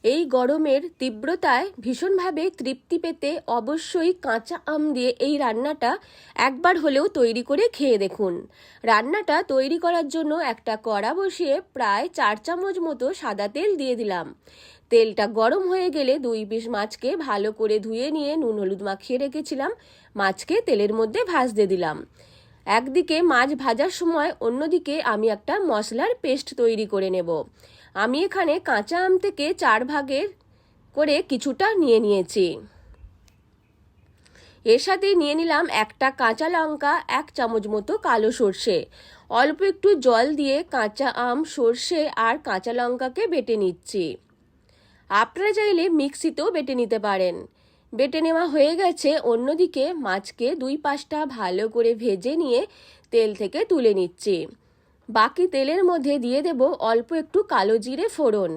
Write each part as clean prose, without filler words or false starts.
এই গরমের তীব্রতায় ভীষণভাবে তৃপ্তি পেতে অবশ্যই কাঁচা আম দিয়ে এই রান্নাটা একবার হলেও তৈরি করে খেয়ে দেখুন। রান্নাটা তৈরি করার জন্য একটা কড়া বসিয়ে প্রায় 4 চামচ মতো সাদা তেল দিয়ে দিলাম। তেলটা গরম হয়ে গেলে 2 পিস মাছকে ভালো করে ধুয়ে নিয়ে নুন হলুদ মাখিয়ে রেখেছিলাম মাছকে তেলের মধ্যে ভাজতে দিলাম। একদিকে মাছ ভাজার সময় অন্যদিকে আমি একটা মশলার পেস্ট তৈরি করে নেব। আমি এখানে কাঁচা আম থেকে 4 ভাগের করে কিছুটা নিয়ে নিয়েছি। এর সাথে নিয়ে নিলাম একটা কাঁচা লঙ্কা, 1 চামচ মতো কালো সর্ষে। অল্প একটু জল দিয়ে কাঁচা আম, সর্ষে আর কাঁচা লঙ্কাকে বেটে নিচ্ছি। আপনারা চাইলে মিক্সিতেও বেটে নিতে পারেন। বেটে নেওয়া হয়ে গেছে। অন্যদিকে মাছকে 2 পাশটা ভালো করে ভেজে নিয়ে তেল থেকে তুলে নিচ্ছি। বাকি তেলের মধ্যে দিয়ে দেব অল্প একটু কালো জিরে ফোড়ন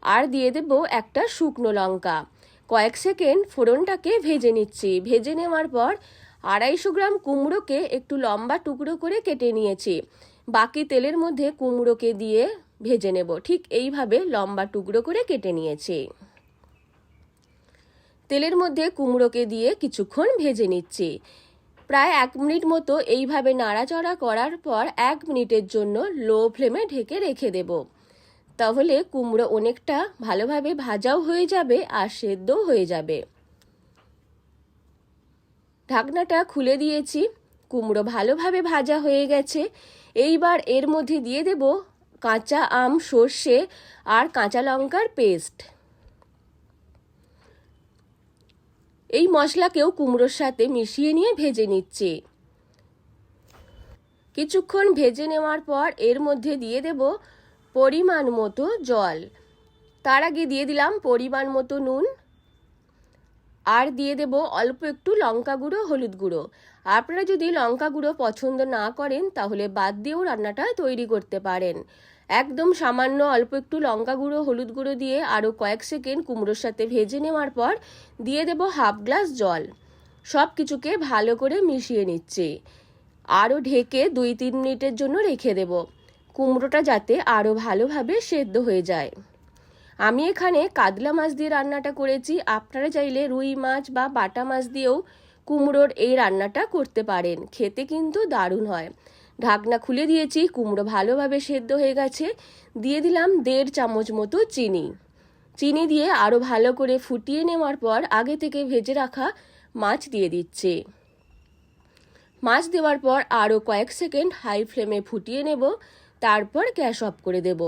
আর দিয়ে দেব একটা শুকনো লঙ্কা। কয়েক সেকেন্ড ফোড়নটাকে ভেজে নিচ্ছি। ভেজে নেওয়ার পর 250 গ্রাম কুমড়োকে একটু লম্বা টুকরো করে কেটে নিয়েছি। বাকি তেলের মধ্যে কুমড়োকে দিয়ে ভেজে নেব। ঠিক এইভাবে লম্বা টুকরো করে কেটে নিয়েছি। তেলের মধ্যে কুমড়োকে দিয়ে কিছুক্ষণ ভেজে নিচ্ছি। প্রায় 1 মিনিট মতো এইভাবে নাড়াচাড়া করার পর 1 মিনিটের জন্য লো ফ্লেমে ঢেকে রেখে দেব। তাহলে কুমড়ো অনেকটা ভালোভাবে ভাজাও হয়ে যাবে আর সেদ্ধও হয়ে যাবে। ঢাকনাটা খুলে দিয়েছি। কুমড়ো ভালোভাবে ভাজা হয়ে গেছে। এইবার এর মধ্যে দিয়ে দেব কাঁচা আম, সর্ষে আর কাঁচা লঙ্কার পেস্ট। এই মশলাকেও কুমড়োর সাথে মিশিয়ে নিয়ে ভেজে নিচ্ছি। কিছুক্ষণ ভেজে নেওয়ার পর এর মধ্যে দিয়ে দেব পরিমাণ মতো জল। তার আগে দিয়ে দিলাম পরিমাণ মতো নুন আর দিয়ে দেব অল্প একটু লঙ্কা গুঁড়ো, হলুদ গুঁড়ো। আপনারা যদি লঙ্কা গুঁড়ো পছন্দ না করেন তাহলে বাদ দিয়েও রান্নাটা তৈরি করতে পারেন। একদম সামান্য অল্প একটু লঙ্কা গুঁড়ো, হলুদ গুঁড়ো দিয়ে আরও কয়েক সেকেন্ড কুমড়োর সাথে ভেজে নেওয়ার পর দিয়ে দেব হাফ গ্লাস জল। সব কিছুকে ভালো করে মিশিয়ে নিচ্ছি। আরও ঢেকে 2-3 মিনিটের জন্য রেখে দেব, কুমড়োটা যাতে আরও ভালোভাবে সেদ্ধ হয়ে যায়। আমি এখানে কাতলা মাছ দিয়ে রান্নাটা করেছি। আপনারা চাইলে রুই মাছ বা বাটা মাছ দিয়েও কুমড়োর এই রান্নাটা করতে পারেন। খেতে কিন্তু দারুণ হয়। ঢাকনা খুলে দিয়েছি। কুমড়ো ভালোভাবে সেদ্ধ হয়ে গেছে। দিয়ে দিলাম 1.5 চামচ মতো চিনি। চিনি দিয়ে আরও ভালো করে ফুটিয়ে নেওয়ার পর আগে থেকে ভেজে রাখা মাছ দিয়ে দিচ্ছি। মাছ দেওয়ার পর আরও কয়েক সেকেন্ড হাই ফ্লেমে ফুটিয়ে নেব, তারপর গ্যাস অফ করে দেব।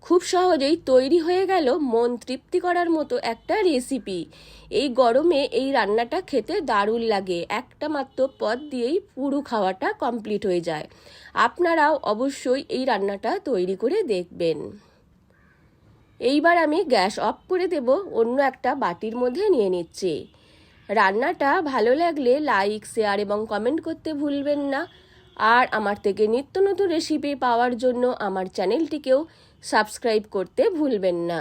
খুব সহজেই তৈরি হয়ে গেল মন তৃপ্তি করার মতো একটা রেসিপি। এই গরমে এই রান্নাটা খেতে দারুণ লাগে। একটা মাত্র পদ দিয়েই পুরো খাওয়াটা কমপ্লিট হয়ে যায়। আপনারাও অবশ্যই এই রান্নাটা তৈরি করে দেখবেন। এইবার আমি গ্যাস অফ করে দেব, অন্য একটা বাটির মধ্যে নিয়ে নিচ্ছি। রান্নাটা ভালো লাগলে লাইক, শেয়ার এবং কমেন্ট করতে ভুলবেন না। আর আমার থেকে নিত্য নতুন রেসিপি পাওয়ার জন্য আমার চ্যানেলটিকেও সাবস্ক্রাইব করতে ভুলবেন না।